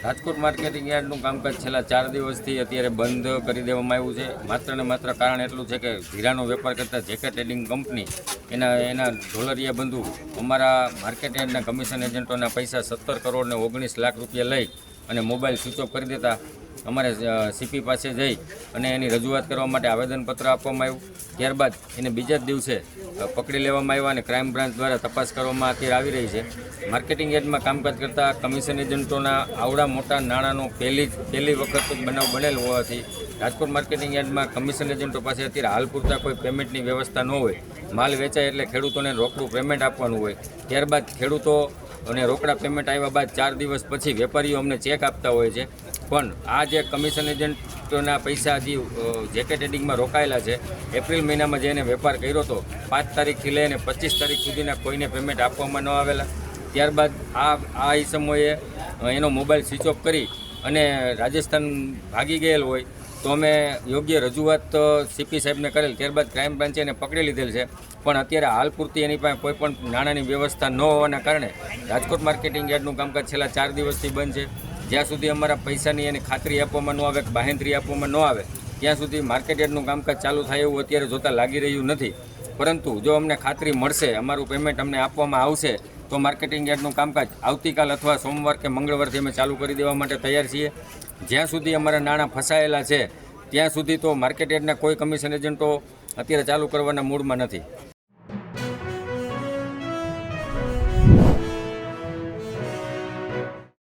Rajkot marketing યાર્ડનું કામકાજ છેલ્લા 4 દિવસથી અત્યારે બંધ કરી દેવામાં આવ્યું છે. માત્ર ને માત્ર કારણ એટલું છે કે હીરાનો વેપાર કરતા જેકે ટ્રેડિંગ કંપની એના ઢોલરિયા બંધુ અમારા માર્કેટ યાર્ડના કમિશન એજન્ટોના પૈસા 17 કરોડ ને 19 લાખ રૂપિયા લઈ અને મોબાઈલ સ્વિચ ઓફ કરી દેતા અમારે સીપી પાસે જઈ અને એની રજૂઆત કરવા માટે આવેદનપત્ર આપવામાં આવ્યું. ત્યારબાદ એને બીજા જ દિવસે પકડી લેવામાં આવ્યા અને ક્રાઇમ બ્રાન્ચ દ્વારા તપાસ કરવામાં અત્યારે આવી રહી છે. માર્કેટિંગ યાર્ડમાં કામકાજ કરતા કમિશન એજન્ટોના આવડા મોટા નાણાંનો પહેલી વખત જ બનાવ બનેલ હોવાથી રાજકોટ માર્કેટિંગ યાર્ડમાં કમિશન એજન્ટો પાસે અત્યારે હાલ પૂરતા કોઈ પેમેન્ટની વ્યવસ્થા ન હોય. માલ વેચાય એટલે ખેડૂતોને રોકડું પેમેન્ટ આપવાનું હોય. ત્યારબાદ ખેડૂતો અને રોકડા પેમેન્ટ આવ્યા બાદ 4 દિવસ પછી વેપારીઓ અમને ચેક આપતા હોય છે. પણ આ જે કમિશન એજન્ટોના પૈસા હજી જેકે ટ્રેડિંગમાં રોકાયેલા છે, એપ્રિલ મહિનામાં જે એને વેપાર કર્યો હતો 5 તારીખથી લઈને 25 તારીખ સુધીના કોઈને પેમેન્ટ આપવામાં ન આવેલા. ત્યારબાદ આ ઇસમોએ એનો મોબાઈલ સ્વિચ ઓફ કરી અને રાજસ્થાન ભાગી ગયેલ હોય તો અમે યોગ્ય રજૂઆત સીપી સાહેબને કરેલ. ત્યારબાદ ક્રાઇમ બ્રાન્ચે એને પકડી લીધેલ છે. પણ અત્યારે હાલ પૂરતી એની પાસે કોઈ પણ નાણાંની વ્યવસ્થા ન હોવાના કારણે રાજકોટ માર્કેટિંગ યાર્ડનું કામકાજ છેલ્લા 4 દિવસથી બંધ છે. જ્યાં સુધી અમારા પૈસાની એની ખાતરી આપવામાં ન આવે, બાહેંધરી આપવામાં ન આવે, ત્યાં સુધી માર્કેટ યાર્ડનું કામકાજ ચાલુ થાય એવું અત્યારે જોતાં લાગી રહ્યું નથી. પરંતુ જો અમને ખાતરી મળશે, અમારું પેમેન્ટ અમને આપવામાં આવશે, તો માર્કેટિંગ યાર્ડનું કામકાજ આવતીકાલ અથવા સોમવાર કે મંગળવારથી અમે ચાલુ કરી દેવા માટે તૈયાર છીએ. જ્યાં સુધી અમારા નાણાં ફસાયેલા છે ત્યાં સુધી તો માર્કેટ યાર્ડના કોઈ કમિશન એજન્ટો અત્યારે ચાલુ કરવાના મૂડમાં નથી.